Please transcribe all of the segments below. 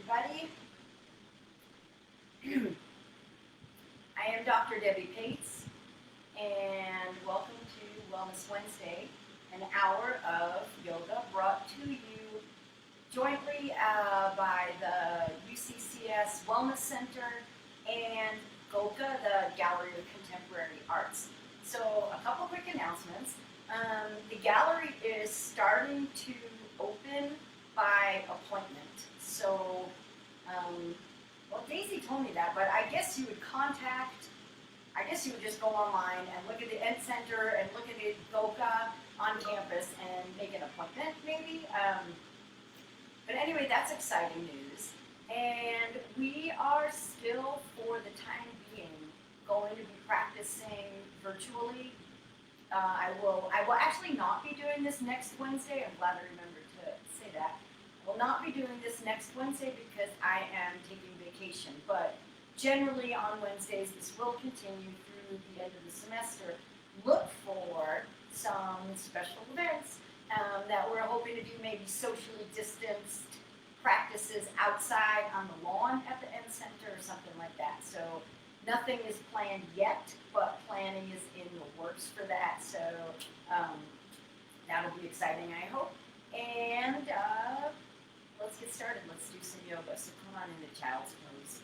everybody. I am Dr. Debbie Pates, and welcome to Wellness Wednesday, an hour of yoga brought to you jointly by the UCCS Wellness Center and GOCA, the Gallery of Contemporary Arts. So, a couple quick announcements. The gallery is starting to open by appointment. So, well, Daisy told me that, but I guess you would just go online and look at the Ed Center and look at the GOCA on campus and make an appointment, maybe. But anyway, that's exciting news. And we are still, for the time being, going to be practicing virtually. I will actually not be doing this next Wednesday. I'm glad I remembered to say that. I will not be doing this next Wednesday because I am taking vacation. But generally on Wednesdays, this will continue through the end of the semester. Look for some special events that we're hoping to do, maybe socially distanced practices outside on the lawn at the Ed Center or something like that. So nothing is planned yet, but planning is in the works for that. So that'll be exciting, I hope. And let's get started. Let's do some yoga. So come on into child's pose.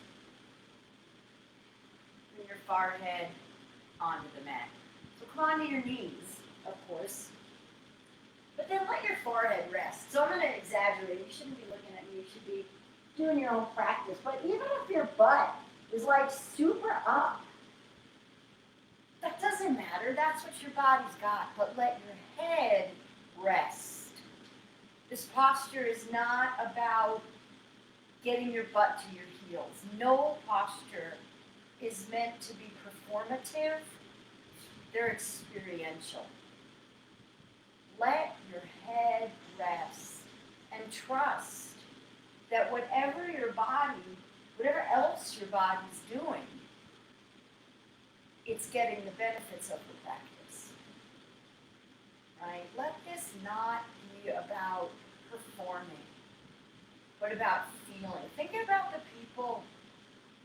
Bring your forehead onto the mat. So come onto your knees, of course. But then let your forehead rest. So I'm going to exaggerate. You shouldn't be looking at me. You should be doing your own practice. But even if your butt is like super up, that doesn't matter. That's what your body's got. But let your head rest. This posture is not about getting your butt to your heels. No posture is meant to be performative. They're experiential. Let your head rest and trust that whatever else your body's doing, it's getting the benefits of the practice. Right? Let this not be about performing, but about feeling. Think about the people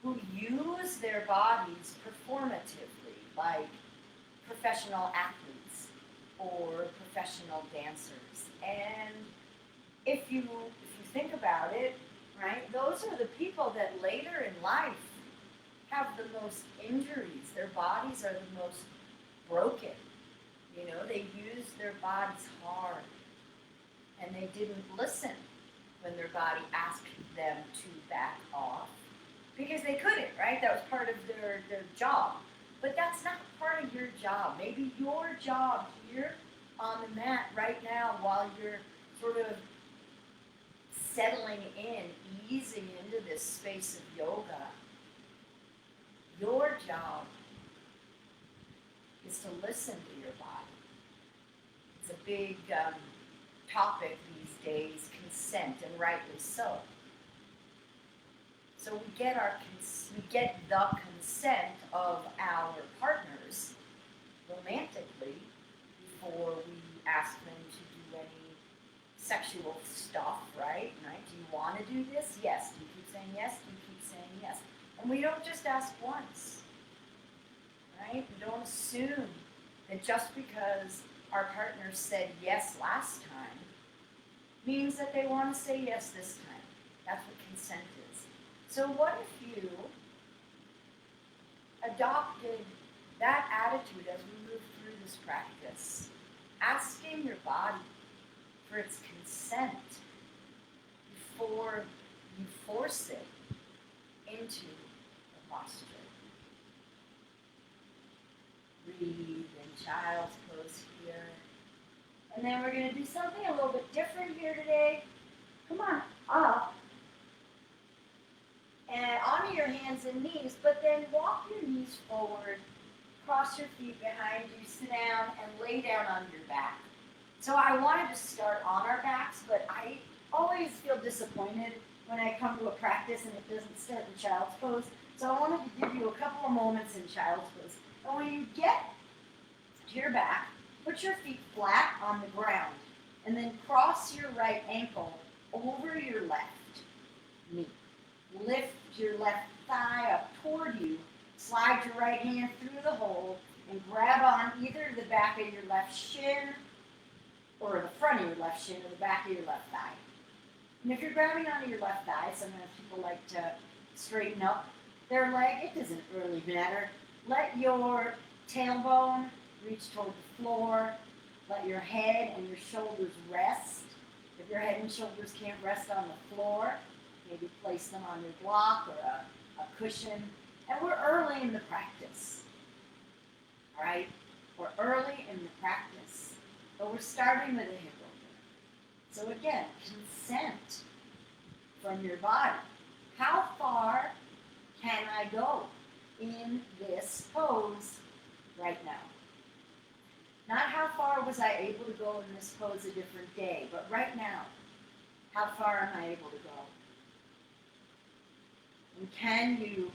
who use their bodies performatively, like professional athletes or professional dancers. And if you think about it, right, those are the people that later in life have the most injuries. Their bodies are the most broken. You know, they used their bodies hard, and they didn't listen when their body asked them to back off because they couldn't, right? That was part of their job. But that's not part of your job. Maybe your job here on the mat right now while you're sort of settling in, easing into this space of yoga, your job is to listen to your body. It's a big topic these days, consent, and rightly so. So we get the consent of our partners romantically before we ask them to do any sexual stuff, right? Do you want to do this? Yes. Do you keep saying yes? Do you keep saying yes? And we don't just ask once, right? We don't assume that just because our partner said yes last time means that they want to say yes this time. That's what consent is. So what if you adopted that attitude as we move through this practice, asking your body for its consent before you force it into the posture. Breathe in child's pose here. And then we're going to do something a little bit different here today. Come on, up. And onto your hands and knees, but then walk your knees forward, cross your feet behind you, sit down, and lay down on your back. So I wanted to start on our backs, but I always feel disappointed when I come to a practice and it doesn't start in child's pose. So I wanted to give you a couple of moments in child's pose. And when you get to your back, put your feet flat on the ground, and then cross your right ankle over your left knee. your left thigh up toward you. Slide your right hand through the hole and grab on either the back of your left shin or the front of your left shin or the back of your left thigh. And if you're grabbing onto your left thigh, sometimes people like to straighten up their leg. It doesn't really matter. Let your tailbone reach toward the floor. Let your head and your shoulders rest. If your head and shoulders can't rest on the floor, maybe place them on your block or a cushion. And we're early in the practice. All right? We're early in the practice. But we're starting with a hip opener. So again, consent from your body. How far can I go in this pose right now? Not how far was I able to go in this pose a different day, but right now, how far am I able to go? And can you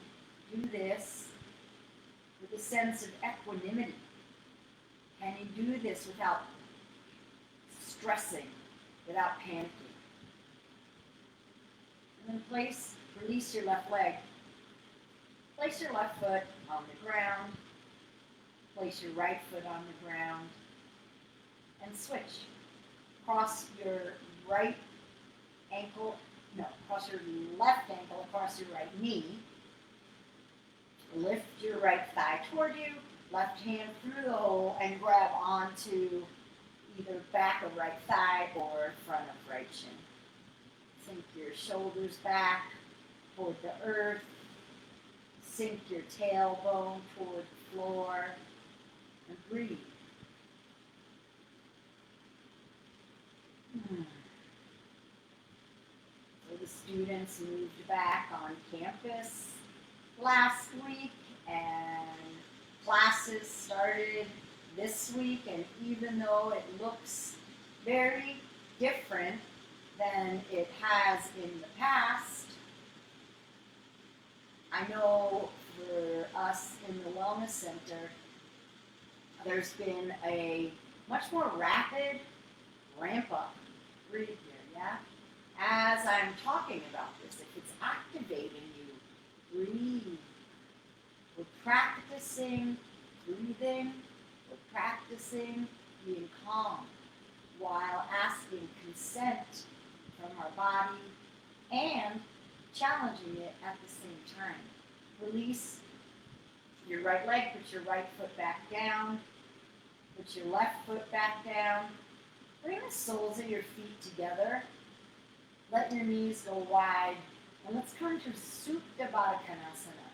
do this with a sense of equanimity? Can you do this without stressing, without panicking? And then release your left leg. Place your left foot on the ground. Place your right foot on the ground. And switch. Cross your right ankle, cross your left ankle across your right knee. Lift your right thigh toward you, left hand through the hole, and grab onto either back of right thigh or front of right shin. Sink your shoulders back toward the earth. Sink your tailbone toward the floor. And breathe. So the students moved back on campus last week, and classes started this week, and even though it looks very different than it has in the past, I know for us in the Wellness Center, there's been a much more rapid ramp up. Breathe here, yeah? As I'm talking about this, if it's activating you, breathe. We're practicing breathing. We're practicing being calm while asking consent from our body and challenging it at the same time. Release your right leg, put your right foot back down, put your left foot back down. Bring the soles of your feet together. Let your knees go wide. And let's come to Supta Baddha Konasana.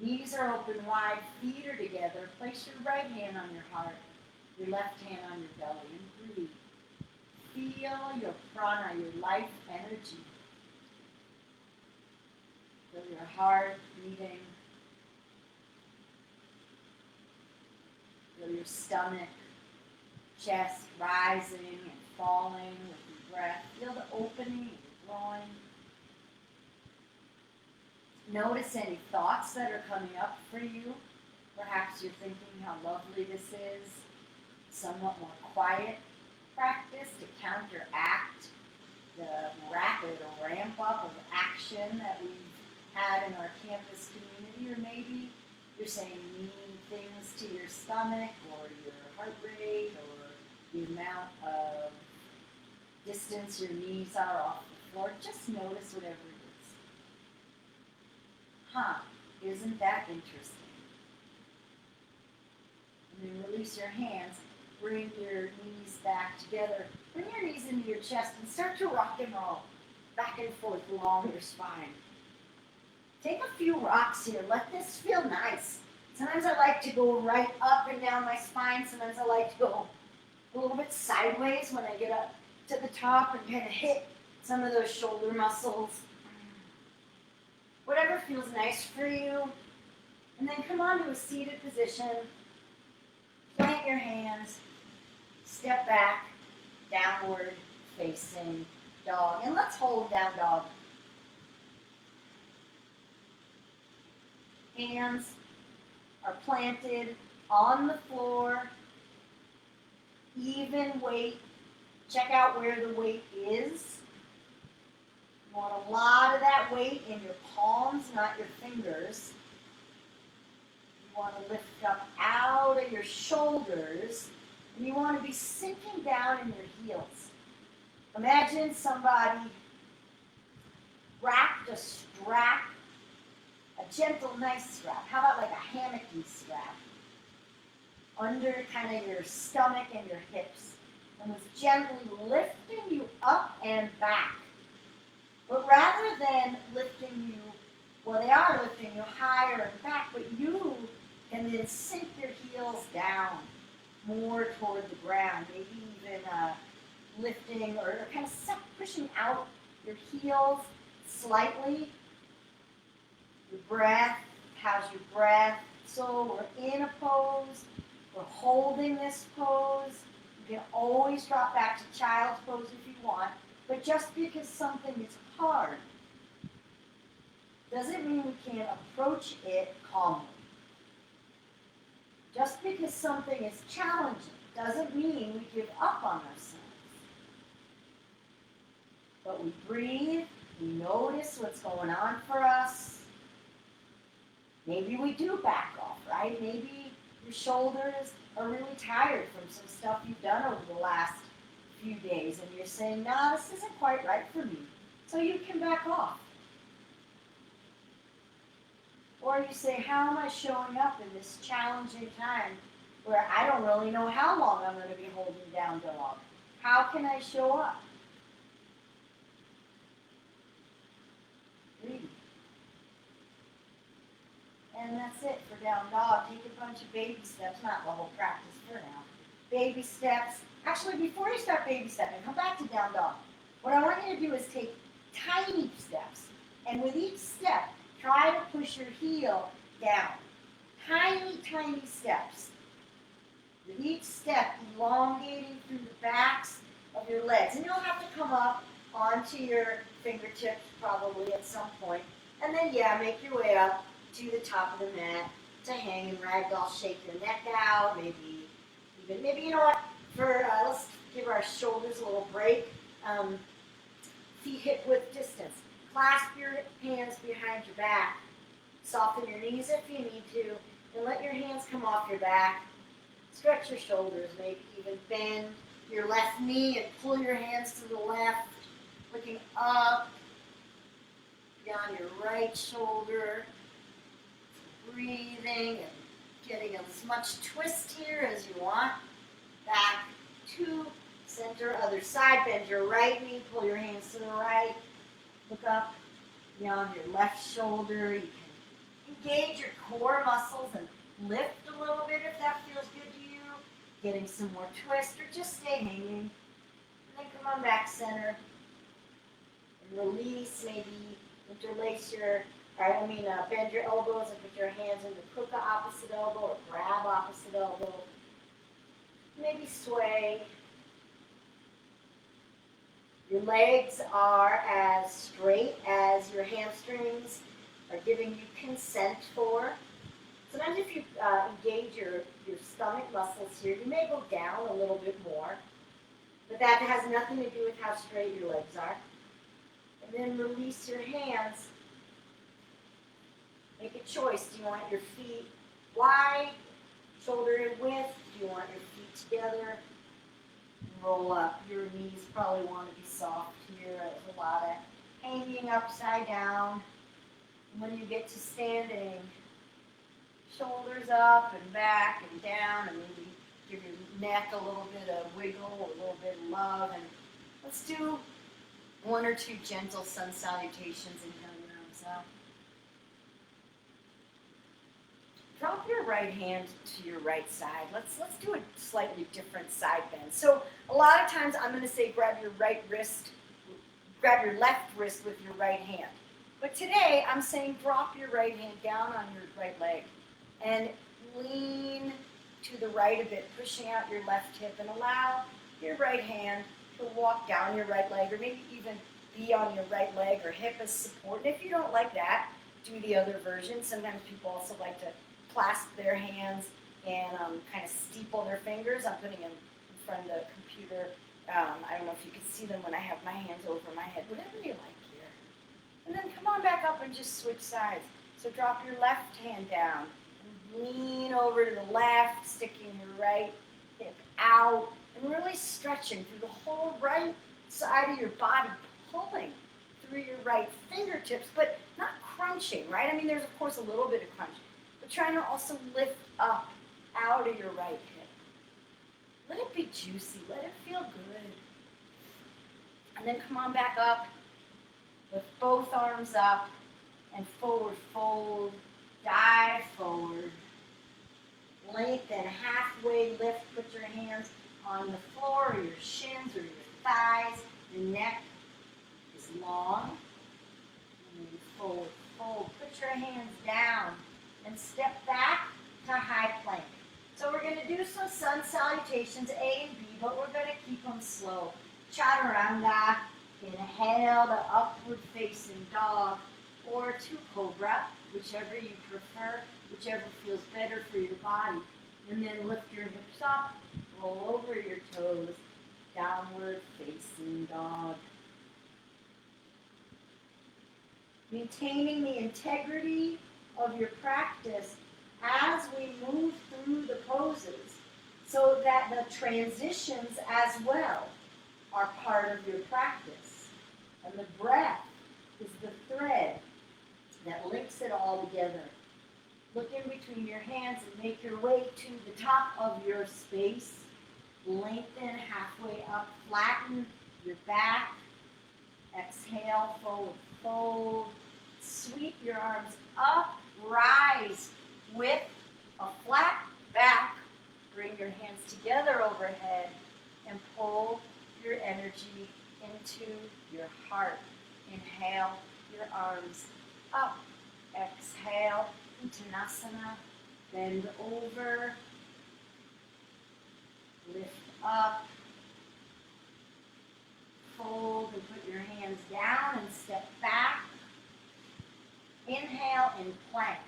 Knees are open wide, feet are together. Place your right hand on your heart, your left hand on your belly, and breathe. Feel your prana, your life energy. Feel your heart beating. Feel your stomach, chest rising and falling with your breath. Feel the opening and drawing. Notice any thoughts that are coming up for you. Perhaps you're thinking how lovely this is. Somewhat more quiet practice to counteract the rapid ramp up of action that we've had in our campus community. Or maybe you're saying mean things to your stomach or your heart rate or the amount of distance your knees are off the floor. Just notice whatever it is. Isn't that interesting? And then release your hands. Bring your knees back together. Bring your knees into your chest and start to rock and roll back and forth along your spine. Take a few rocks here. Let this feel nice. Sometimes I like to go right up and down my spine. Sometimes I like to go a little bit sideways when I get up to the top and kind of hit some of those shoulder muscles. Whatever feels nice for you. And then come on to a seated position. Plant your hands. Step back, downward facing dog. And let's hold down dog. Hands are planted on the floor. Even weight. Check out where the weight is. You want a lot of that weight in your palms, not your fingers. You want to lift up out of your shoulders, and you want to be sinking down in your heels. Imagine somebody wrapped a strap, a gentle, nice strap. How about like a hammocky strap under kind of your stomach and your hips, and was gently lifting you up and back. But rather than lifting you, well, they are lifting you higher and back, but you can then sink your heels down more toward the ground, maybe even lifting or kind of pushing out your heels slightly. Your breath, how's your breath? So we're in a pose, we're holding this pose. You can always drop back to child's pose if you want, but just because something is hard doesn't mean we can't approach it calmly. Just because something is challenging doesn't mean we give up on ourselves. But we breathe, we notice what's going on for us. Maybe we do back off, right? Maybe your shoulders are really tired from some stuff you've done over the last few days, and you're saying, no, this isn't quite right for me. So you can back off. Or you say, how am I showing up in this challenging time where I don't really know how long I'm going to be holding down dog? How can I show up? Breathe. And that's it for down dog. Take a bunch of baby steps, not the whole practice for now. Baby steps. Actually, before you start baby stepping, come back to down dog. What I want you to do is take tiny steps. And with each step, try to push your heel down. Tiny, tiny steps. With each step, elongating through the backs of your legs. And you'll have to come up onto your fingertips probably at some point. And then, make your way up to the top of the mat to hang and ragdoll, shake your neck out, maybe you know what, let's give our shoulders a little break. Feet hip width distance. Clasp your hands behind your back. Soften your knees if you need to, and let your hands come off your back. Stretch your shoulders, maybe even bend your left knee and pull your hands to the left, looking up, beyond your right shoulder. Breathing and getting as much twist here as you want. Back to center, other side. Bend your right knee, pull your hands to the right. Look up beyond your left shoulder. You can engage your core muscles and lift a little bit if that feels good to you. Getting some more twist, or just stay hanging. And then come on back center. And release, maybe interlace bend your elbows and put your hands in the crook opposite elbow or grab opposite elbow. Maybe sway. Your legs are as straight as your hamstrings are giving you consent for. Sometimes if you engage your stomach muscles here, you may go down a little bit more, but that has nothing to do with how straight your legs are. And then release your hands. Make a choice. Do you want your feet wide, shoulder in width? Do you want your feet together? Roll up. Your knees probably want to be soft here. There's a lot of hanging upside down. And when you get to standing, shoulders up and back and down, and maybe give your neck a little bit of wiggle, a little bit of love. And let's do one or two gentle sun salutations and your arms out. Drop your right hand to your right side. Let's do a slightly different side bend. So a lot of times I'm going to say grab your left wrist with your right hand. But today I'm saying drop your right hand down on your right leg and lean to the right a bit, pushing out your left hip, and allow your right hand to walk down your right leg, or maybe even be on your right leg or hip as support. And if you don't like that, do the other version. Sometimes people also like to clasp their hands and kind of steeple their fingers. I'm putting them in front of the computer. I don't know if you can see them when I have my hands over my head. Whatever you like here. And then come on back up and just switch sides. So drop your left hand down and lean over to the left, sticking your right hip out and really stretching through the whole right side of your body, pulling through your right fingertips, but not crunching, right? I mean, there's of course a little bit of crunch, but trying to also lift up out of your right hip. Let it be juicy, let it feel good. And then come on back up, lift both arms up and forward fold, dive forward. Lengthen, halfway lift, put your hands on the floor, or your shins, or your thighs. Your neck is long. And then forward fold. Put your hands down and step back to high plank. So we're going to do some sun salutations, A and B, but we're going to keep them slow. Chaturanga, inhale to upward facing dog, or to cobra, whichever you prefer, whichever feels better for your body. And then lift your hips up, roll over your toes, downward facing dog. Maintaining the integrity of your practice as we move through the poses, so that the transitions as well are part of your practice. And the breath is the thread that links it all together. Look in between your hands and make your way to the top of your space. Lengthen halfway up, flatten your back. Exhale, forward fold. Sweep your arms up, rise with a flat back. Bring your hands together overhead and pull your energy into your heart. Inhale your arms up. Exhale, Uttanasana. Bend over. Lift up. Fold and put your hands down and step back. Inhale and plank.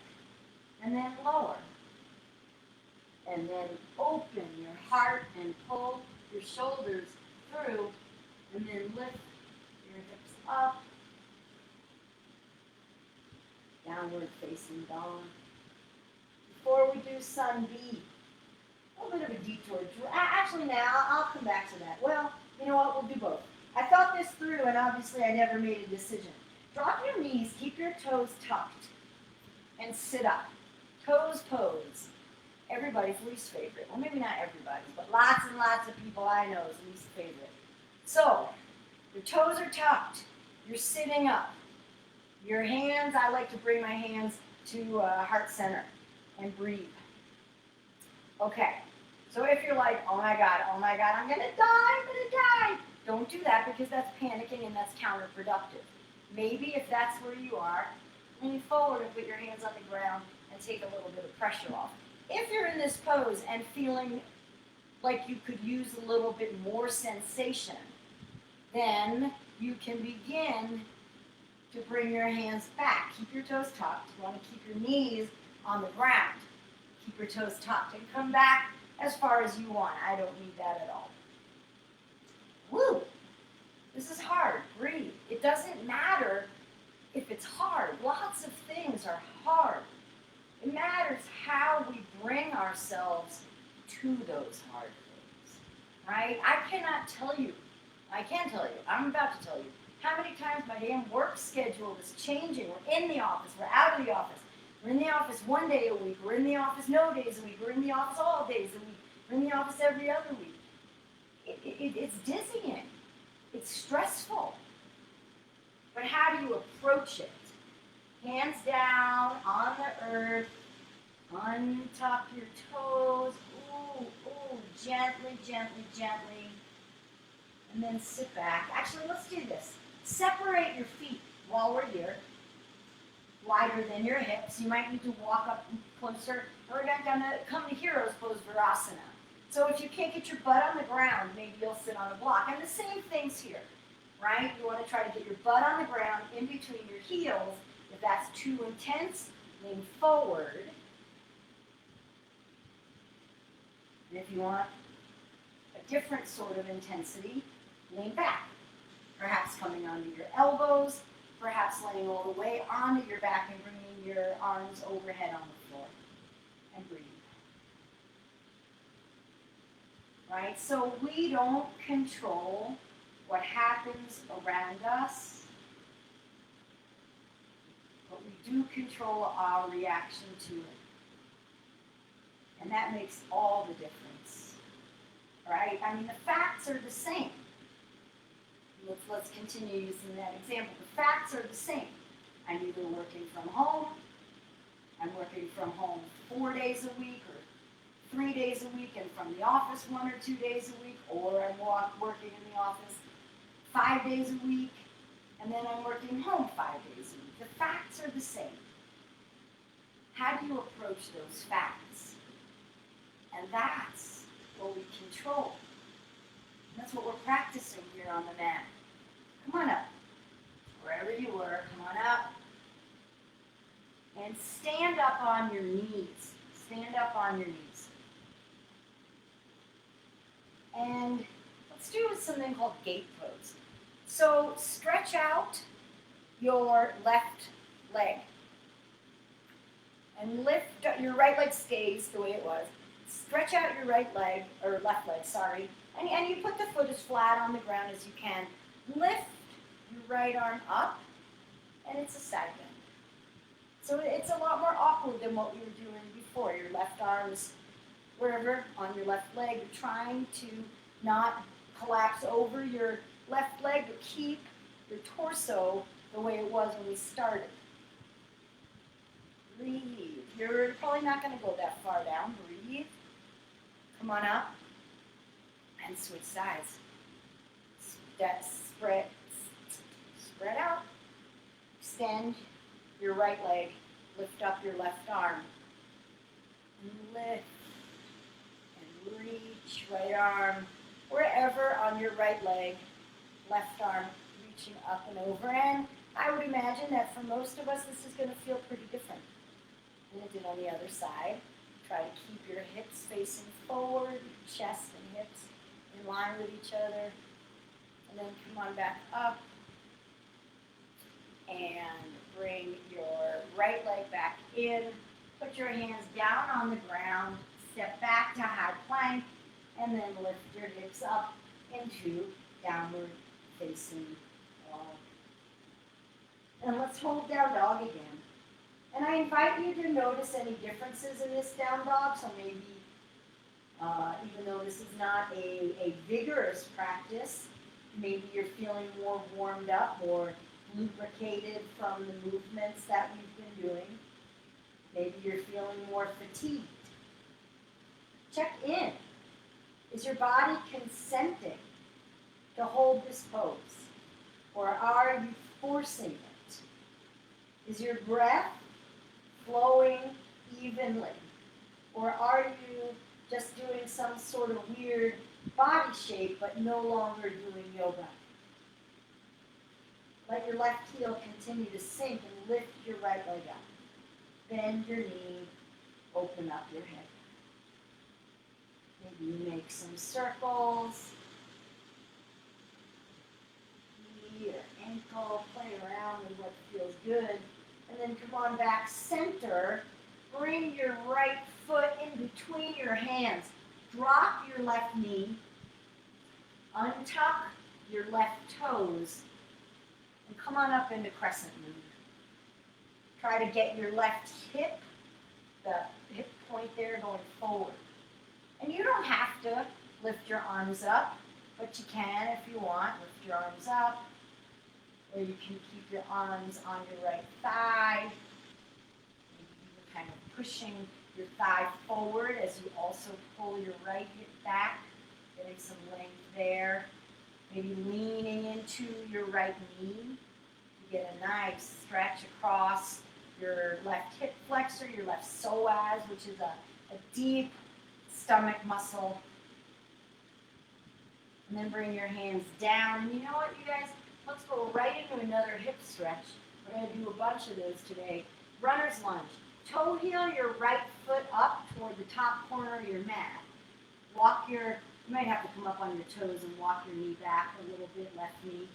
And then lower. And then open your heart and pull your shoulders through. And then lift your hips up. Downward facing dog. Before we do sun B, a little bit of a detour. Actually, now I'll come back to that. Well, you know what? We'll do both. I thought this through, and obviously I never made a decision. Drop your knees, keep your toes tucked, and sit up. Toes pose. Everybody's least favorite. Well, maybe not everybody, but lots and lots of people I know is least favorite. So, your toes are tucked. You're sitting up. Your hands, I like to bring my hands to heart center and breathe. Okay, so if you're like, oh my God, I'm gonna die. Don't do that, because that's panicking and that's counterproductive. Maybe if that's where you are, lean forward and put your hands on the ground and take a little bit of pressure off. If you're in this pose and feeling like you could use a little bit more sensation, then you can begin to bring your hands back. Keep your toes tucked. You want to keep your knees on the ground. Keep your toes tucked and come back as far as you want. I don't need that at all. Woo! This is hard. Breathe. It doesn't matter if it's hard. Lots of things are hard. It matters how we bring ourselves to those hard things, right? I can tell you, I'm about to tell you, how many times my damn work schedule is changing. We're in the office, we're out of the office. We're in the office one day a week, we're in the office no days a week, we're in the office all days a week, we're in the office every other week. It's dizzying. It's stressful. But how do you approach it? Hands down on the earth, untop your toes, ooh, gently, and then sit back. Actually, let's do this. Separate your feet while we're here, wider than your hips. You might need to walk up closer. We're going to come to Hero's Pose Virasana. So if you can't get your butt on the ground, maybe you'll sit on a block. And the same thing's here, right? You want to try to get your butt on the ground in between your heels. If that's too intense, lean forward. And if you want a different sort of intensity, lean back. Perhaps coming onto your elbows, perhaps laying all the way onto your back and bringing your arms overhead on the floor. And breathe. Right? So we don't control what happens around us, but we do control our reaction to it. And that makes all the difference. Right? I mean, the facts are the same. Let's continue using that example. The facts are the same. I'm either working from home, I'm working from home 4 days a week or 3 days a week, and from the office 1 or 2 days a week, or I'm working in the office 5 days a week, and then I'm working home 5 days a week. The facts are the same. How do you approach those facts? And that's what we control. That's what we're practicing here on the mat. Come on up. Wherever you were, come on up. And stand up on your knees. Stand up on your knees. And let's do something called gate pose. So stretch out your left leg. And lift, your right leg stays the way it was. Stretch out your right leg, or left leg, sorry. And you put the foot as flat on the ground as you can. Lift your right arm up, and it's a side bend. So it's a lot more awkward than what we were doing before. Your left arm is wherever on your left leg. You're trying to not collapse over your left leg, but keep your torso the way it was when we started. Breathe. You're probably not going to go that far down. Breathe. Come on up. And switch sides. Spread out. Extend your right leg. Lift up your left arm. And lift. And reach. Right arm. Wherever on your right leg. Left arm reaching up and over. And I would imagine that for most of us, this is going to feel pretty different than it did on the other side. Try to keep your hips facing forward, your chest and hips in line with each other. And then come on back up and bring your right leg back in. Put your hands down on the ground. Step back to high plank. And then lift your hips up into downward facing dog. And let's hold down dog again. And I invite you to notice any differences in this down dog. So maybe, even though this is not a vigorous practice, maybe you're feeling more warmed up, more lubricated from the movements that we've been doing. Maybe you're feeling more fatigued. Check in. Is your body consenting to hold this pose? Or are you forcing it? Is your breath flowing evenly? Or are you just doing some sort of weird body shape but no longer doing yoga? Let your left heel continue to sink and lift your right leg up. Bend your knee, open up your hip. Maybe you make some circles. Your ankle, play around with what feels good. And then come on back, center. Bring your right foot in between your hands. Drop your left knee. Untuck your left toes. And come on up into crescent moon. Try to get your left hip, the hip point there, going forward. And you don't have to lift your arms up, but you can if you want. Lift your arms up. Or you can keep your arms on your right thigh. Maybe even kind of pushing your thigh forward as you also pull your right hip back, getting some length there. Maybe leaning into your right knee to get a nice stretch across your left hip flexor, your left psoas, which is a deep stomach muscle. And then bring your hands down. And you know what, you guys? Let's go right into another hip stretch. We're going to do a bunch of those today. Runner's lunge. Toe heel your right foot up toward the top corner of your mat. You might have to come up on your toes and walk your knee back a little bit, left knee.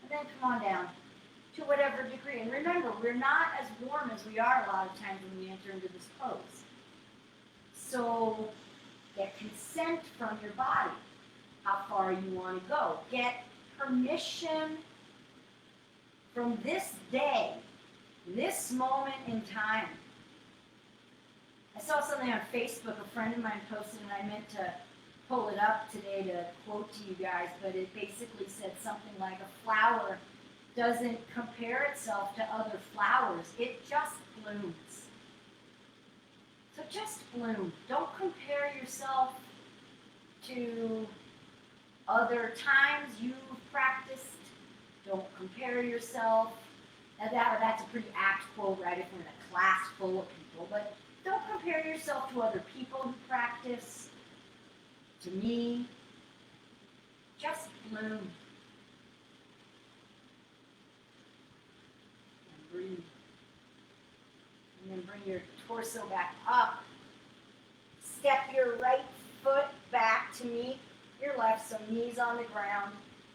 And then come on down. to whatever degree. And remember, we're not as warm as we are a lot of times when we enter into this pose. So get consent from your body, how far you want to go. Get permission from this day, this moment in time. I saw something on Facebook, a friend of mine posted, and I meant to pull it up today to quote to you guys, but it basically said something like a flower doesn't compare itself to other flowers, it just blooms. So just bloom. Don't compare yourself to other times you've practiced. Don't compare yourself. Now that's a pretty apt quote, right, if we're in a class full of people, but don't compare yourself to other people who practice, to me. Just bloom. And breathe. And then bring your torso back up. Step your right foot back to meet your left, so knees on the ground.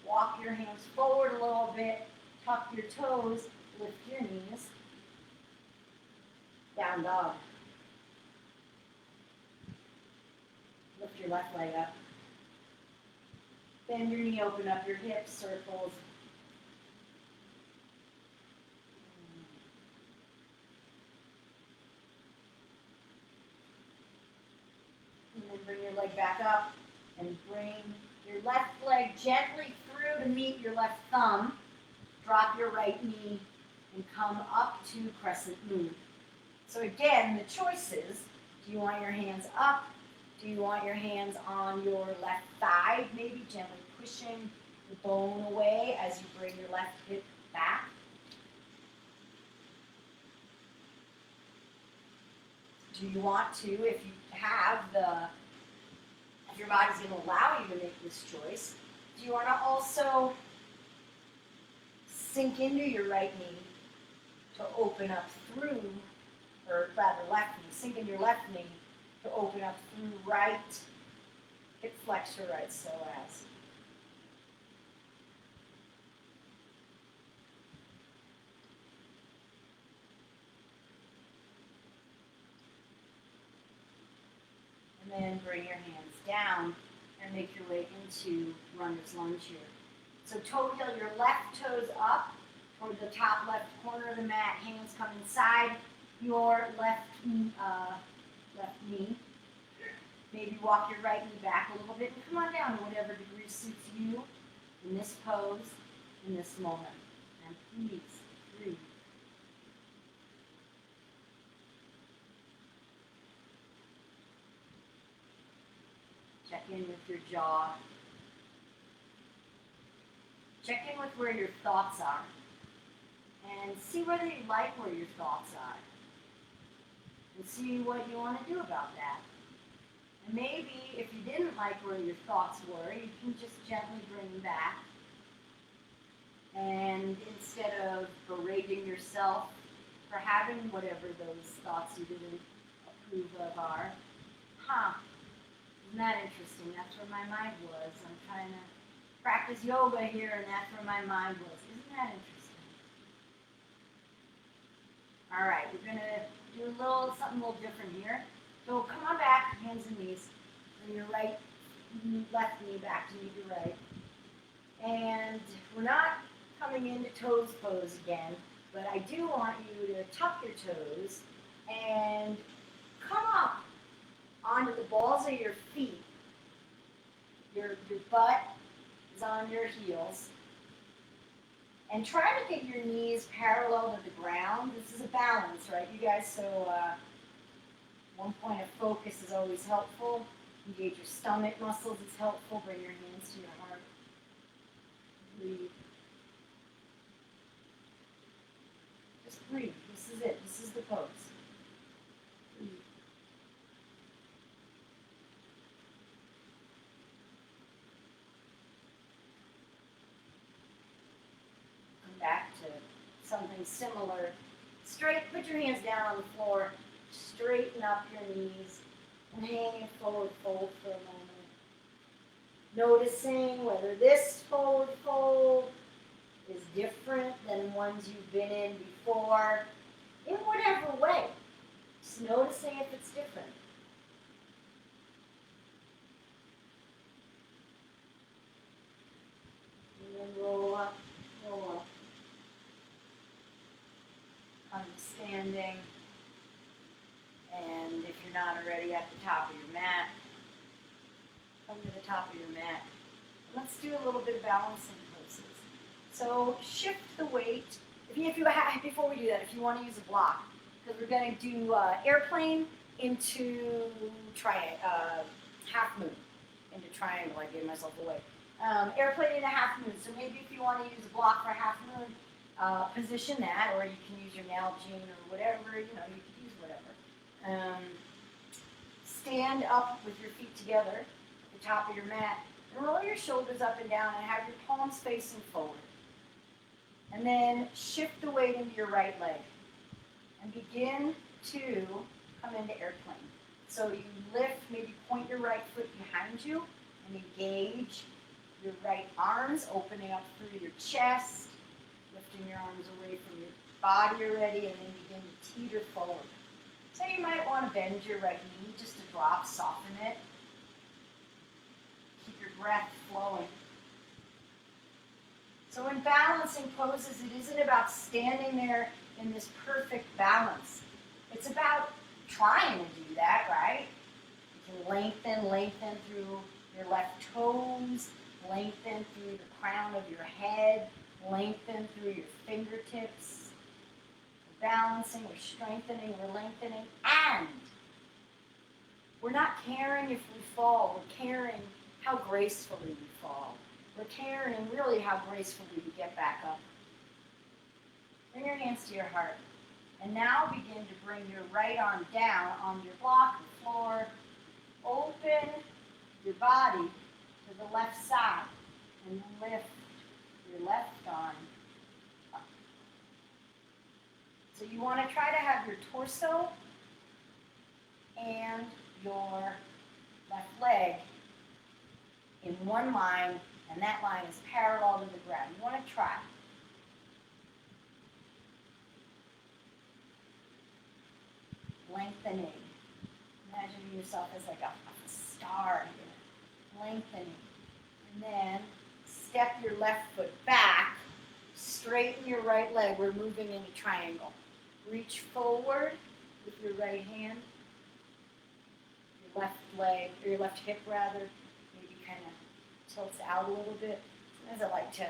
Walk your hands forward a little bit. Tuck your toes. Lift your knees. Down dog. Lift your left leg up. Bend your knee, open up your hips, circles. And then bring your leg back up and bring your left leg gently through to meet your left thumb. Drop your right knee and come up to crescent moon. So again, the choices, do you want your hands up? Do you want your hands on your left thigh, maybe gently pushing the bone away as you bring your left hip back? Do you want to, if your body's going to allow you to make this choice, do you want to also sink into your right knee to open up through, or rather left knee, sink into your left knee to open up through right hip flexor, right psoas. And then bring your hands down and make your way into runner's lunge here. So toe heel your left toes up toward the top left corner of the mat. Hands come inside your left knee. Maybe walk your right knee back a little bit and come on down to whatever degree suits you in this pose, in this moment. And please breathe. Check in with your jaw. Check in with where your thoughts are. And see whether you like where your thoughts are. And see what you want to do about that. And maybe if you didn't like where your thoughts were, you can just gently bring them back. And instead of berating yourself for having whatever those thoughts you didn't approve of are, isn't that interesting? That's where my mind was. I'm trying to practice yoga here, and that's where my mind was. Isn't that interesting? All right, we're going to do something a little different here. So come on back, hands and knees. Bring your left knee back to meet your right. And we're not coming into toes pose again, but I do want you to tuck your toes and come up onto the balls of your feet. Your butt is on your heels. And try to get your knees parallel to the ground. This is a balance, right, you guys? So one point of focus is always helpful. Engage your stomach muscles is helpful. Bring your hands to your heart. Breathe. Just breathe. This is it. This is the pose. Breathe. Back to something similar. Put your hands down on the floor, straighten up your knees, and hang it forward fold for a moment. Noticing whether this forward fold is different than ones you've been in before, in whatever way. Just noticing if it's different. And then roll up, roll up. Come to standing. And if you're not already at the top of your mat, come to the top of your mat. Let's do a little bit of balancing poses. So shift the weight. Before we do that, if you want to use a block, because we're going to do airplane into half moon, into triangle. I gave myself away. Airplane into half moon. So maybe if you want to use a block for half moon, position that, or you can use your Nalgene or whatever. You can use whatever. Stand up with your feet together at the top of your mat. And roll your shoulders up and down and have your palms facing forward. And then shift the weight into your right leg. And begin to come into airplane. So you lift, maybe point your right foot behind you and engage your right arms, opening up through your chest, lifting your arms away from your body already, and then begin to teeter forward. So you might want to bend your right knee just to drop, soften it. Keep your breath flowing. So in balancing poses, it isn't about standing there in this perfect balance. It's about trying to do that, right? You can lengthen through your left toes, lengthen through the crown of your head, lengthen through your fingertips. We're balancing, we're strengthening, we're lengthening, and we're not caring if we fall, we're caring how gracefully we fall. We're caring really how gracefully we get back up. Bring your hands to your heart. And now begin to bring your right arm down on your block, the floor. Open your body to the left side and lift your left arm up. So you want to try to have your torso and your left leg in one line, and that line is parallel to the ground. You want to try. Lengthening. Imagine yourself as like a star here. Lengthening. And then step your left foot back. Straighten your right leg. We're moving in a triangle. Reach forward with your right hand. Your left leg, or your left hip rather, maybe kind of tilts out a little bit. Sometimes I like to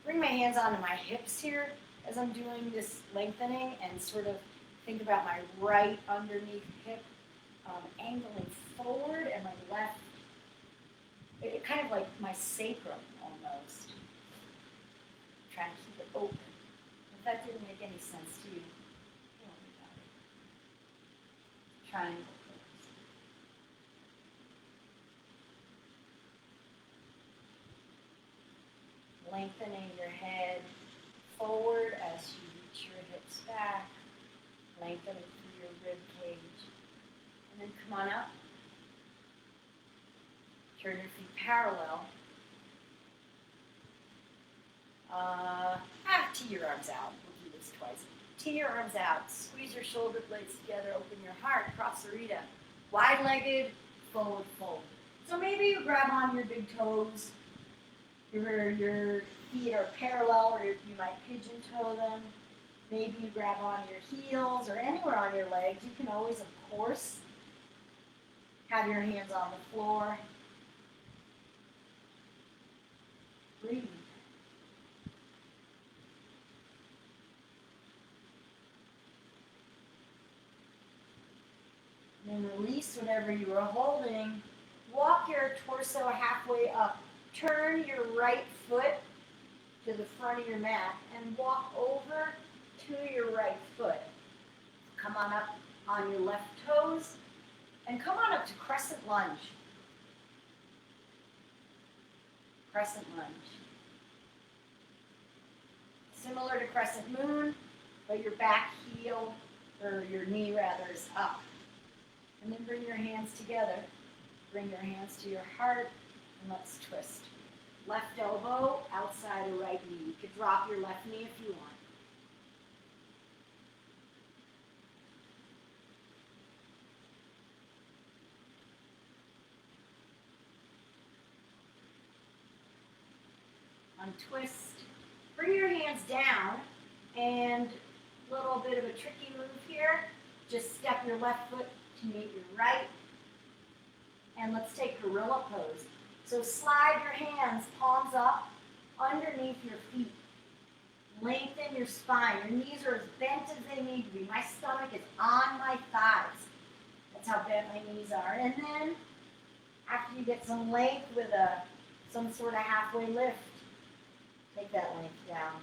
bring my hands onto my hips here as I'm doing this lengthening and sort of think about my right underneath hip angling forward and my left, it kind of like my sacrum almost. Trying to keep it open. If that didn't make any sense to you, don't worry about it. Triangle pose. Lengthening your head forward as you reach your hips back. Lengthening through your rib cage. And then come on up. Turn your feet parallel. Tee your arms out. We'll do this twice. Tee your arms out. Squeeze your shoulder blades together. Open your heart. Prasarita. Wide-legged, forward fold. So maybe you grab on your big toes. Your feet are parallel, or you might pigeon toe them. Maybe you grab on your heels or anywhere on your legs. You can always, of course, have your hands on the floor. Breathe. And then release whatever you are holding. Walk your torso halfway up. Turn your right foot to the front of your mat and walk over to your right foot. Come on up on your left toes and come on up to crescent lunge. Crescent lunge. Similar to crescent moon, but your back heel, or your knee rather, is up. And then bring your hands together. Bring your hands to your heart, and let's twist. Left elbow outside of right knee. You can drop your left knee if you want. Untwist. Bring your hands down, and a little bit of a tricky move here. Just step your left foot to meet your right. And let's take gorilla pose. So slide your hands, palms up, underneath your feet. Lengthen your spine. Your knees are as bent as they need to be. My stomach is on my thighs. That's how bent my knees are. And then, after you get some length with some sort of halfway lift, take that length down.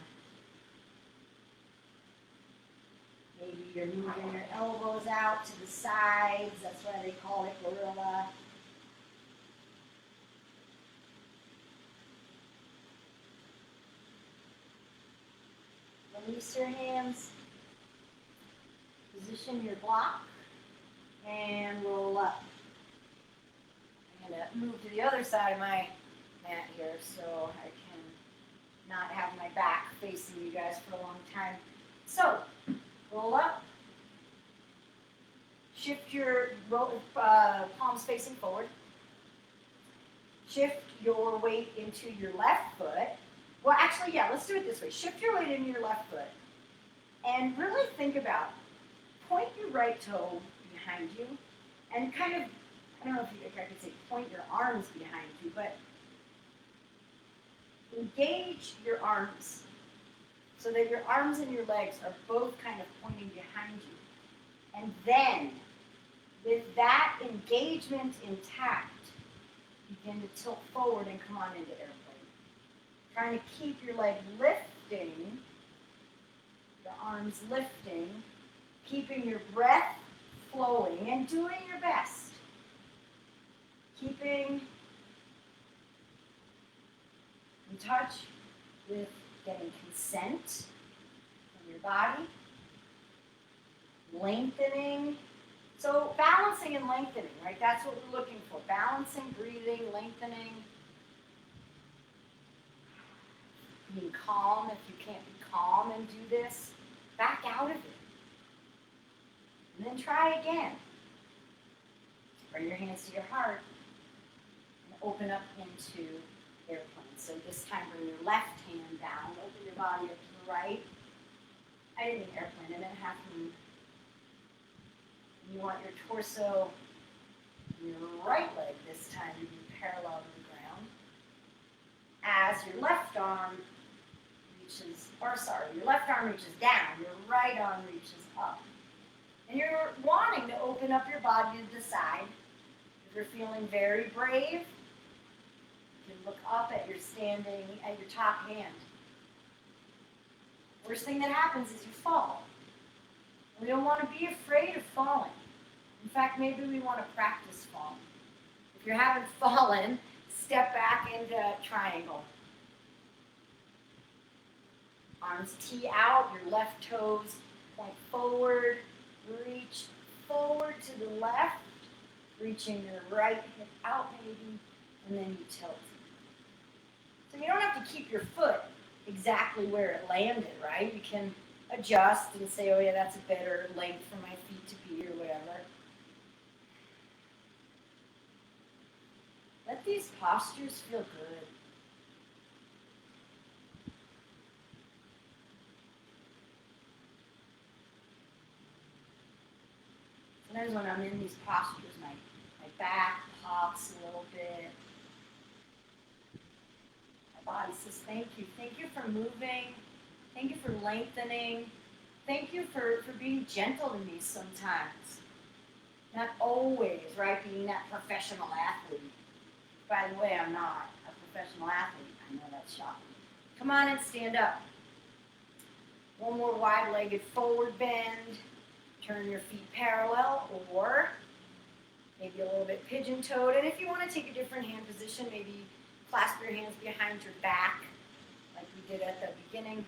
Maybe you're moving your elbows out to the sides. That's why they call it gorilla. Release your hands. Position your block. And roll up. I'm going to move to the other side of my mat here so I can not have my back facing you guys for a long time. So, roll up. Shift your palms facing forward. Shift your weight into your left foot. Well, actually, yeah, let's do it this way. Shift your weight into your left foot. And really think about, point your right toe behind you. And kind of, I don't know if I could say point your arms behind you, but engage your arms so that your arms and your legs are both kind of pointing behind you. And then, with that engagement intact, begin to tilt forward and come on into airplane. Trying to keep your leg lifting, the arms lifting, keeping your breath flowing and doing your best. Keeping in touch with getting consent from your body, lengthening. So balancing and lengthening, right? That's what we're looking for. Balancing, breathing, lengthening. Being calm. If you can't be calm and do this, back out of it. And then try again. Bring your hands to your heart and open up into airplane. So this time bring your left hand down, open your body up to the right. I didn't mean airplane, I meant half moon. You want your torso, your right leg this time to be parallel to the ground. As your left arm your left arm reaches down, your right arm reaches up. And you're wanting to open up your body to the side. If you're feeling very brave, you can look up at your top hand. Worst thing that happens is you fall. We don't want to be afraid of falling. In fact, maybe we want to practice falling. If you haven't fallen, step back into triangle. Arms tee out, your left toes point forward, reach forward to the left, reaching your right hip out maybe, and then you tilt. So you don't have to keep your foot exactly where it landed, right? You can adjust and say, oh yeah, that's a better length for my feet to be or whatever. Let these postures feel good. Sometimes when I'm in these postures, my back pops a little bit. My body says, thank you. Thank you for moving. Thank you for lengthening. Thank you for being gentle to me sometimes. Not always, right, being that professional athlete. By the way, I'm not a professional athlete. I know that's shocking. Come on and stand up. One more wide-legged forward bend. Turn your feet parallel, or maybe a little bit pigeon-toed. And if you want to take a different hand position, maybe clasp your hands behind your back, like we did at the beginning,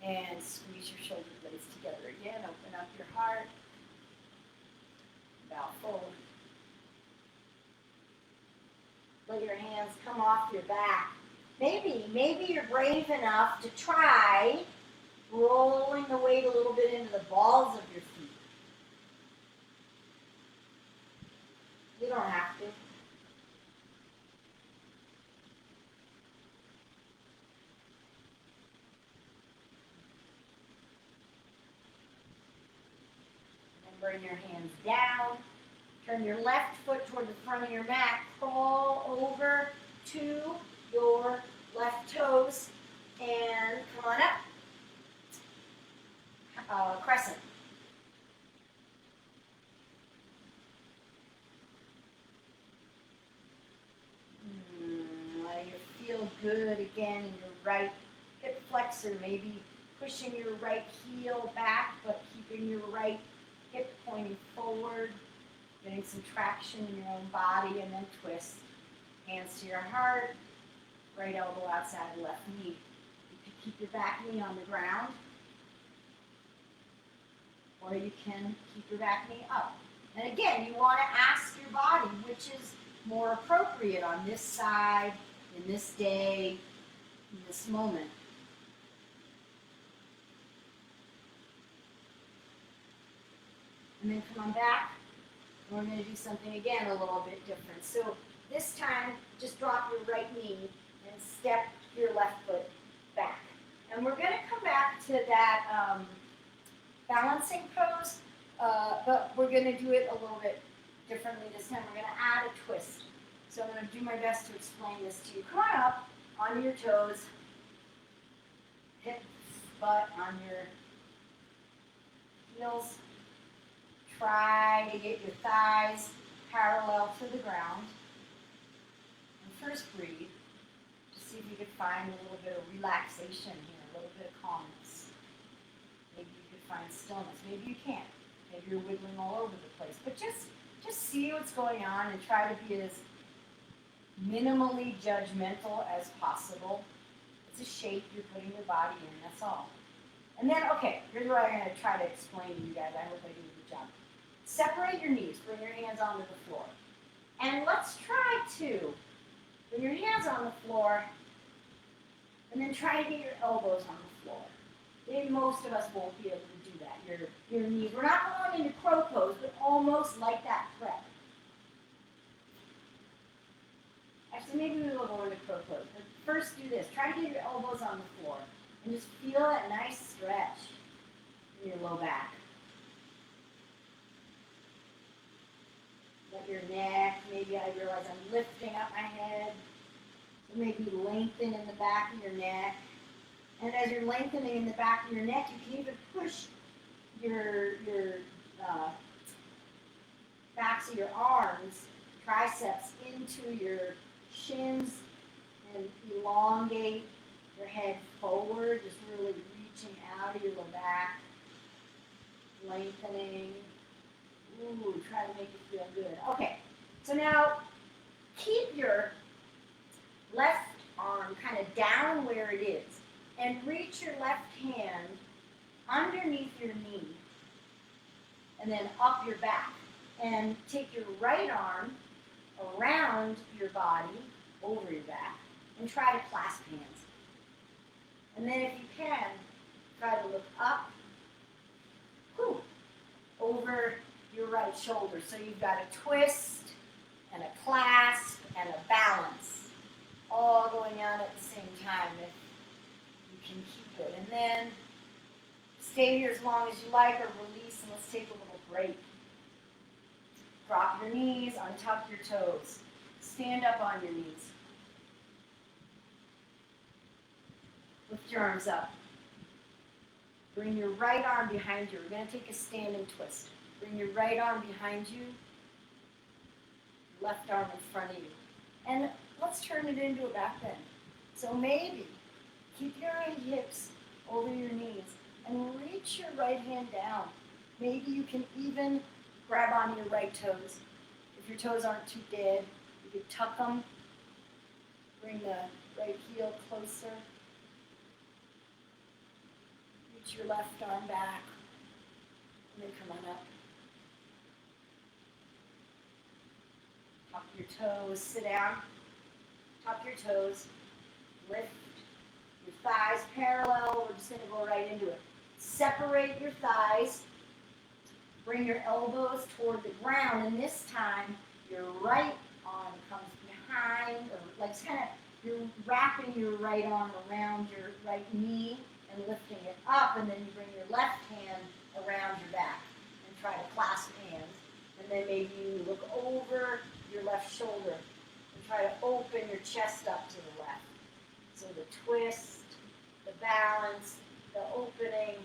and squeeze your shoulder blades together again. Open up your heart. Bow forward. Let your hands come off your back. Maybe you're brave enough to try rolling the weight a little bit into the balls of your feet. You don't have to. And bring your hands down. Turn your left foot toward the front of your mat. Crawl over to your left toes. And come on up. Crescent. Let you feel good again in your right hip flexor. Maybe pushing your right heel back, but keeping your right hip pointing forward. Getting some traction in your own body, and then twist. Hands to your heart. Right elbow outside the left knee. You can keep your back knee on the ground, or you can keep your back knee up. And again, you want to ask your body which is more appropriate on this side, in this day, in this moment. And then come on back. We're going to do something again a little bit different. So this time, just drop your right knee and step your left foot back. And we're going to come back to that balancing pose, but we're going to do it a little bit differently this time. We're going to add a twist. So I'm going to do my best to explain this to you. Come on up on your toes, hips, butt on your heels. Try to get your thighs parallel to the ground. And first breathe. Just see if you can find a little bit of relaxation here, a little bit of calmness. Maybe you can find stillness. Maybe you can't. Maybe you're wiggling all over the place. But just see what's going on and try to be as minimally judgmental as possible. It's a shape you're putting your body in, that's all. And then, okay, here's what I'm going to try to explain to you guys. I hope I do a good job. Separate your knees, bring your hands onto the floor. And let's try to bring your hands on the floor and then try to get your elbows on the floor. Maybe most of us won't be able to do that. Your knees. We're not going into crow pose, but almost like that prep. Actually, maybe we will go into crow pose. But first do this. Try to get your elbows on the floor and just feel that nice stretch in your low back. Let your neck, maybe I realize I'm lifting up my head. So maybe lengthen in the back of your neck. And as you're lengthening in the back of your neck, you can even push your backs of your arms, triceps into your shins and elongate your head forward, just really reaching out of your low back, lengthening. Ooh, try to make it feel good. Okay, so now keep your left arm kind of down where it is and reach your left hand underneath your knee and then up your back. And take your right arm around your body, over your back, and try to clasp hands. And then if you can, try to look up, over your right shoulder. So you've got a twist and a clasp and a balance all going on at the same time if you can keep it. And then stay here as long as you like or release, and let's take a little break. Drop your knees, untuck your toes. Stand up on your knees. Lift your arms up. Bring your right arm behind you. We're going to take a standing twist. Bring your right arm behind you, left arm in front of you. And let's turn it into a back bend. So maybe keep your hips over your knees and reach your right hand down. Maybe you can even grab on your right toes. If your toes aren't too dead, you can tuck them. Bring the right heel closer. Reach your left arm back. And then come on up. Tuck your toes. Sit down. Tuck your toes. Lift your thighs parallel. We're just going to go right into it. Separate your thighs. Bring your elbows toward the ground, and this time your right arm comes behind, or like kind of you're wrapping your right arm around your right knee and lifting it up, and then you bring your left hand around your back and try to clasp hands. And then maybe you look over your left shoulder and try to open your chest up to the left. So the twist, the balance, the opening,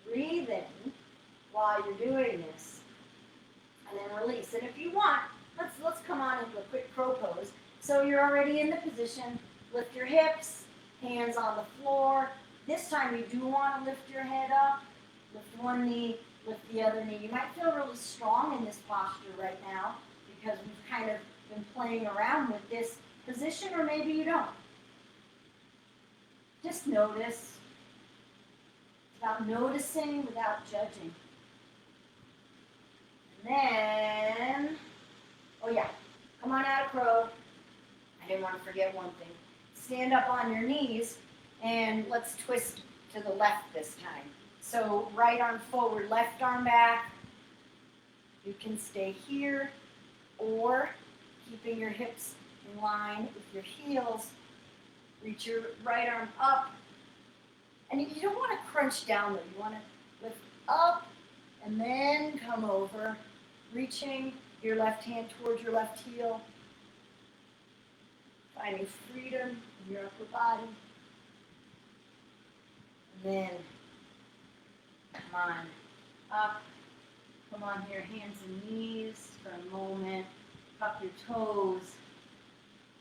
breathing while you're doing this, and then release. And if you want, let's come on into a quick crow pose. So you're already in the position. Lift your hips, hands on the floor. This time you do want to lift your head up. Lift one knee, lift the other knee. You might feel really strong in this posture right now because we've kind of been playing around with this position, or maybe you don't. Just notice. It's about noticing without judging. And then, oh yeah, come on out of crow. I didn't want to forget one thing. Stand up on your knees and let's twist to the left this time. So right arm forward, left arm back. You can stay here, or keeping your hips in line with your heels, reach your right arm up. And you don't want to crunch down though. You want to lift up and then come over, reaching your left hand towards your left heel, finding freedom in your upper body. And then come on up, come on to your hands and knees for a moment, tuck your toes,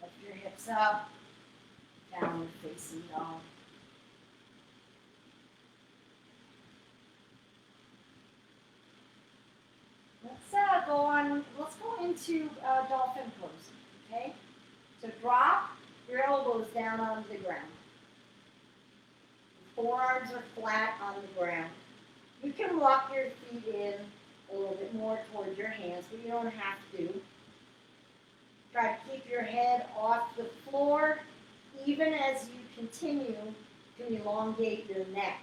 lift your hips up, downward facing dog. Let's go into dolphin pose, okay? So drop your elbows down onto the ground. Forearms are flat on the ground. You can walk your feet in a little bit more towards your hands, but you don't have to. Try to keep your head off the floor, even as you continue to elongate your neck.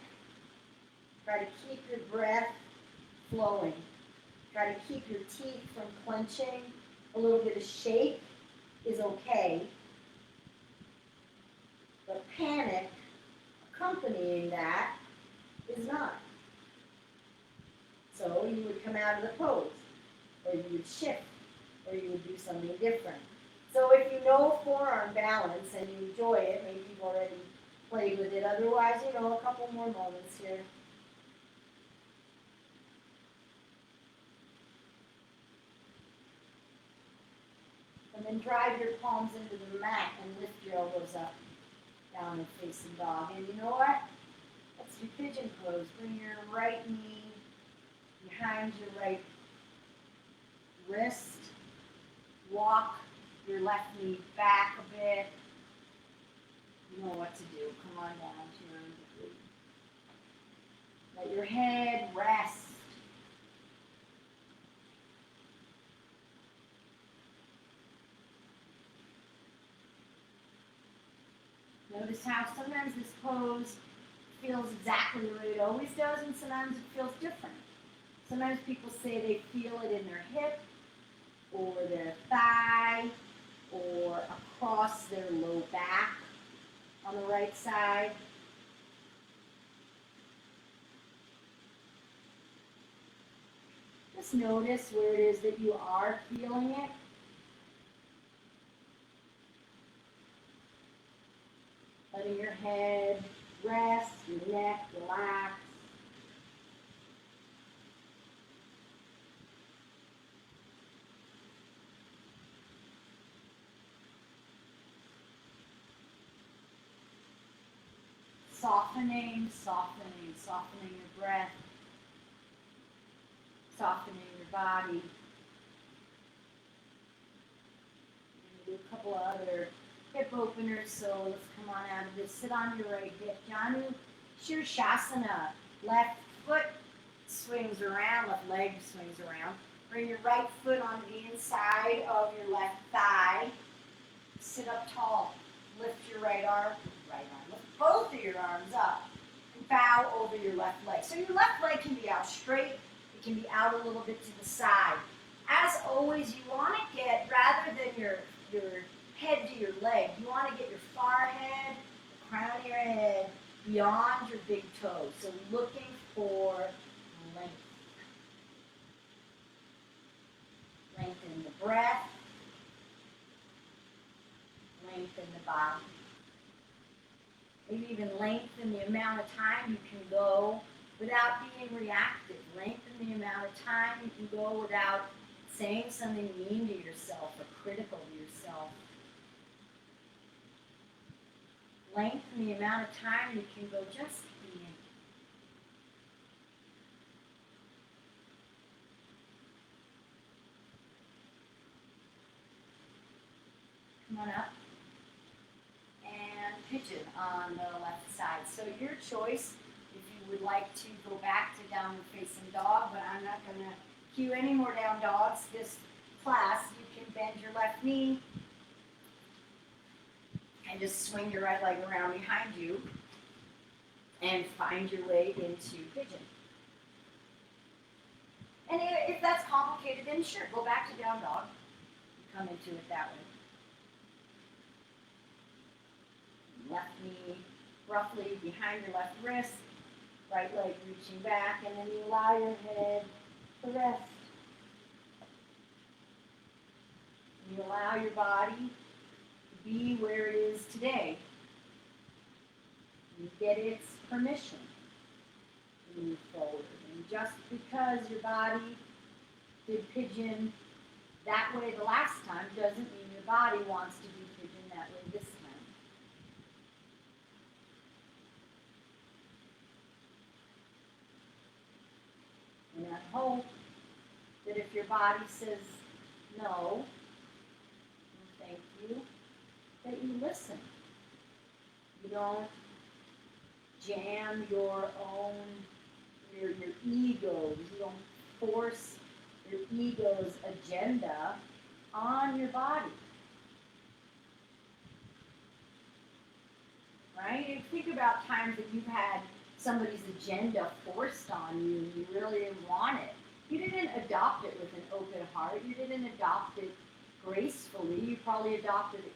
Try to keep your breath flowing. Try to keep your teeth from clenching. A little bit of shake is okay. But panic accompanying that is not. So you would come out of the pose, or you would shift, or you would do something different. So if you know forearm balance and you enjoy it, maybe you've already played with it. Otherwise, a couple more moments here. And then drive your palms into the mat and lift your elbows up, down and facing dog. And you know what? Let's do pigeon pose. Bring your right knee behind your right wrist. Walk your left knee back a bit. You know what to do. Come on down to your feet. Let your head rest. Notice how sometimes this pose feels exactly the way it always does, and sometimes it feels different. Sometimes people say they feel it in their hip, or their thigh, or across their low back on the right side. Just notice where it is that you are feeling it. Letting your head rest, your neck relax. Softening, softening, softening your breath, softening your body. We're going to do a couple of other hip openers, so let's come on out of this. Sit on your right hip. Janu Shirshasana. Left foot swings around, left leg swings around. Bring your right foot onto the inside of your left thigh. Sit up tall. Lift your right arm. Lift both of your arms up. And bow over your left leg. So your left leg can be out straight. It can be out a little bit to the side. As always, you want to get, rather than your head to your leg, you want to get your forehead, the crown of your head, beyond your big toes. So looking for length. Lengthen the breath. Lengthen the body. Maybe even lengthen the amount of time you can go without being reactive. Lengthen the amount of time you can go without saying something mean to yourself or critical to yourself. Lengthen the amount of time you can go just being. Come on up. And pigeon on the left side. So your choice, if you would like to go back to downward facing dog, but I'm not going to cue any more down dogs this class. You can bend your left knee and just swing your right leg around behind you and find your way into pigeon. And if that's complicated, then sure, go back to down dog. Come into it that way. Left knee roughly behind your left wrist, right leg reaching back, and then you allow your head to rest. You allow your body to be where it is today. You get its permission to move forward. And just because your body did pigeon that way the last time doesn't mean your body wants to do pigeon that way this time. And I hope that if your body says no, thank you, that you listen. You don't jam your egos. You don't force your ego's agenda on your body. Right? And think about times that you've had somebody's agenda forced on you and you really didn't want it. You didn't adopt it with an open heart. You didn't adopt it gracefully. You probably adopted it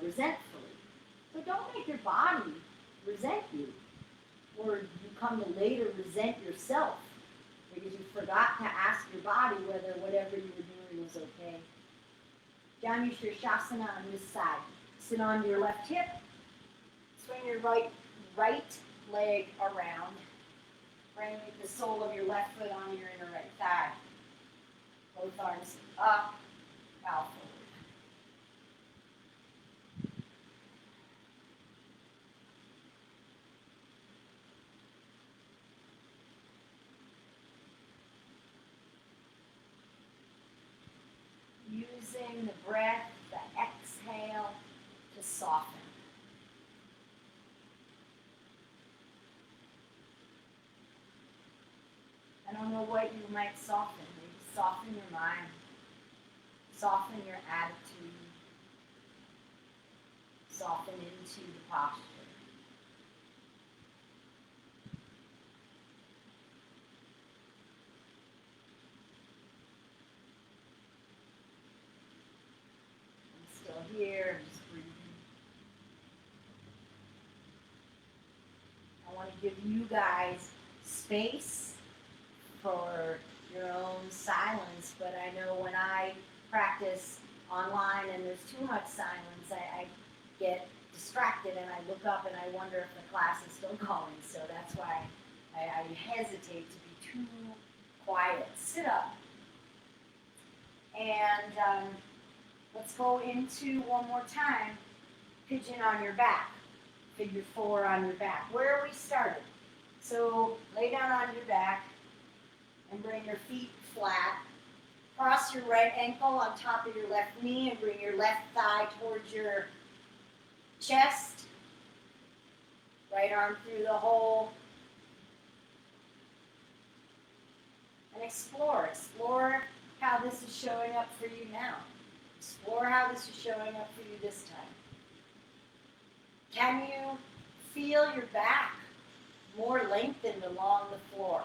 resentfully. So don't make your body resent you, or you come to later resent yourself because you forgot to ask your body whether whatever you were doing was okay. Janu Shirshasana on this side. Sit on your left hip. Swing your right leg around. Bring the sole of your left foot on your inner right thigh. Both arms up, bow forward. Using the breath, the exhale, to soften. I don't know what you might soften. Maybe soften your mind. Soften your attitude. Soften into the posture. I'm still here. I'm just breathing. I want to give you guys space for your own silence, but I know when I practice online and there's too much silence, I get distracted and I look up and I wonder if the class is still going, so that's why I hesitate to be too quiet. Sit up. And let's go into one more time, pigeon on your back, figure 4 on your back. Where we started. So lay down on your back, and bring your feet flat. Cross your right ankle on top of your left knee and bring your left thigh towards your chest. Right arm through the hole. And explore. Explore how this is showing up for you now. Explore how this is showing up for you this time. Can you feel your back more lengthened along the floor?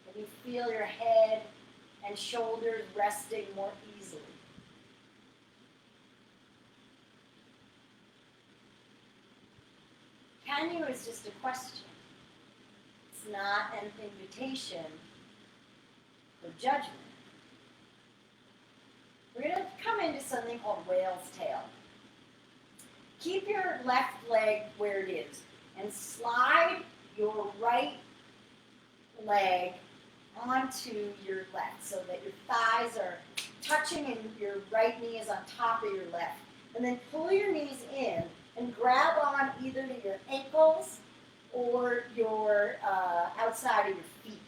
Can you feel your head and shoulders resting more easily? Can you is just a question. It's not an invitation for judgment. We're going to come into something called whale's tail. Keep your left leg where it is and slide your right leg onto your left so that your thighs are touching and your right knee is on top of your left. And then pull your knees in and grab on either to your ankles or your outside of your feet.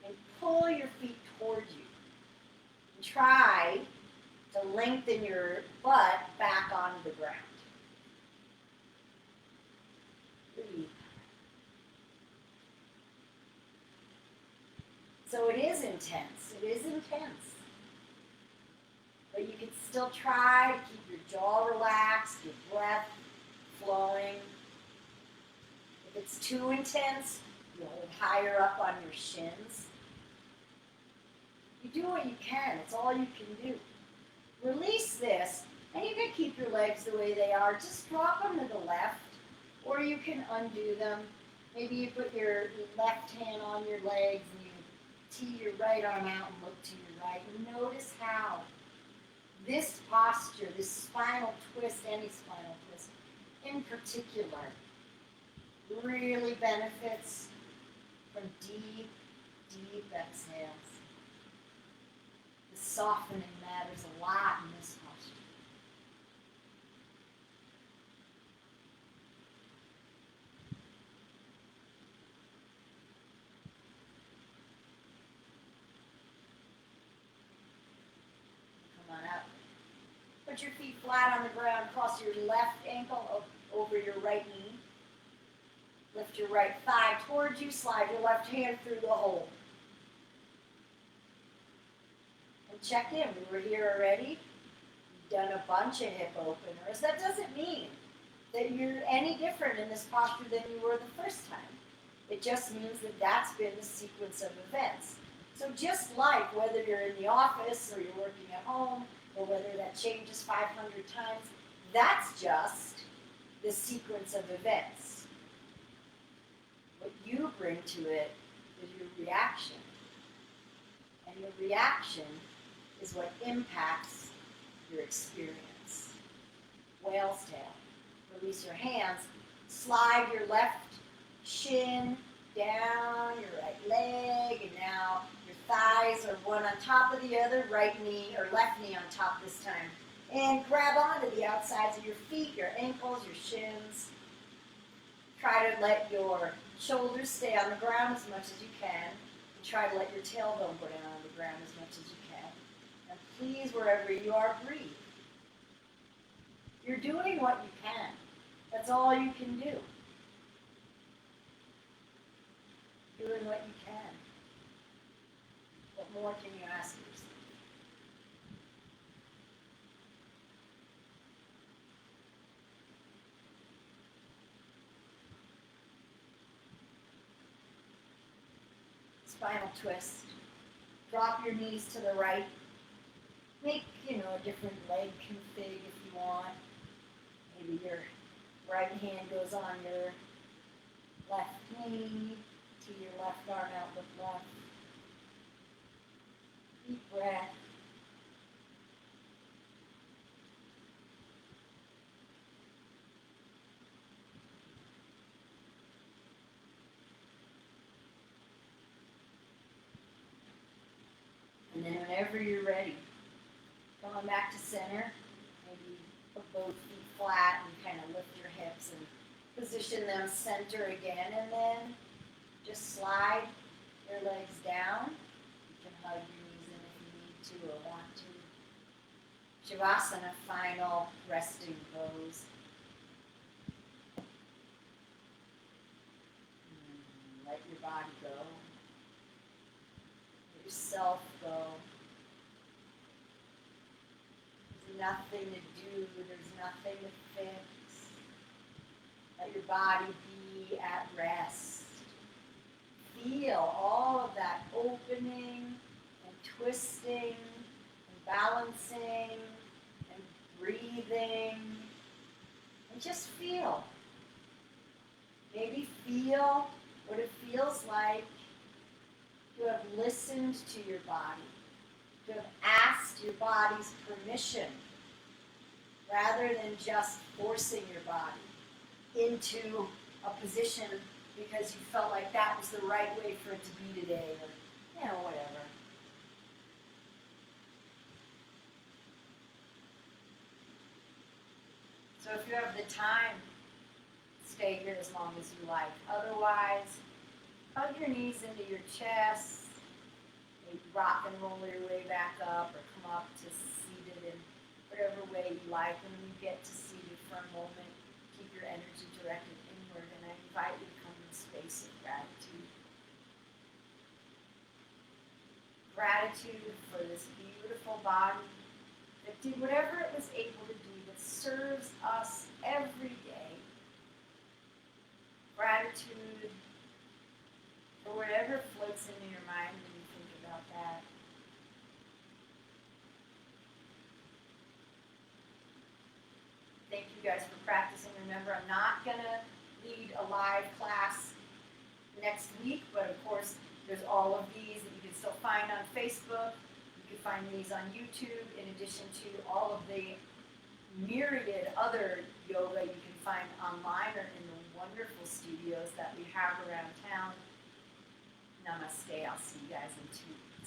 And pull your feet towards you. And try to lengthen your butt back onto the ground. Breathe. So it is intense. It is intense. But you can still try to keep your jaw relaxed, your breath flowing. If it's too intense, you hold higher up on your shins. You do what you can. It's all you can do. Release this, and you can keep your legs the way they are. Just drop them to the left, or you can undo them. Maybe you put your left hand on your legs and you tee your right arm out and look to your right. And notice how this posture, this spinal twist, any spinal twist in particular, really benefits from deep, deep exhales. The softening matters a lot in this posture. Come on up. Put your feet flat on the ground. Cross your left ankle over your right knee. Lift your right thigh towards you. Slide your left hand through the hole. And check in. We were here already. You've done a bunch of hip openers. That doesn't mean that you're any different in this posture than you were the first time. It just means that that's been the sequence of events. So just like whether you're in the office or you're working at home, or whether that changes 500 times, that's just the sequence of events. What you bring to it is your reaction. And your reaction is what impacts your experience. Whale's tail. Release your hands. Slide your left shin down, your right leg, and now your thighs are one on top of the other, right knee or left knee on top this time. And grab onto the outsides of your feet, your ankles, your shins. Try to let your shoulders stay on the ground as much as you can. And try to let your tailbone go down on the ground as much as you can. And please, wherever you are, breathe. You're doing what you can. That's all you can do. Doing what you can. What more can you ask yourself? Spinal twist. Drop your knees to the right. Make, a different leg config if you want. Maybe your right hand goes on your left knee. To your left arm out with left. Deep breath. And then whenever you're ready, going back to center, maybe put both feet flat and kind of lift your hips and position them center again, and then just slide your legs down. You can hug your knees in if you need to or want to. Shavasana, final resting pose. Let your body go. Let yourself go. As nothing to do, there's nothing to fix. Let your body be at rest. Feel all of that opening and twisting and balancing and breathing. And just feel. Maybe feel what it feels like to have listened to your body, to have asked your body's permission, rather than just forcing your body into a position because you felt like that was the right way for it to be today, or, whatever. So if you have the time, stay here as long as you like. Otherwise, hug your knees into your chest, maybe rock and roll your way back up, or come up to seated in whatever way you like. When you get to seated for a moment, keep your energy directed inward, and I invite you to come in a space of gratitude. Gratitude for this beautiful body that did whatever it was able to do, that serves us every day. Gratitude for whatever floats into your mind when you think about that. Thank you guys for practicing. Remember, I'm not going to lead a live class next week, but of course, there's all of these that you can still find on Facebook. You can find these on YouTube, in addition to all of the myriad other yoga you can find online or in the wonderful studios that we have around town. Namaste. I'll see you guys in 2 weeks.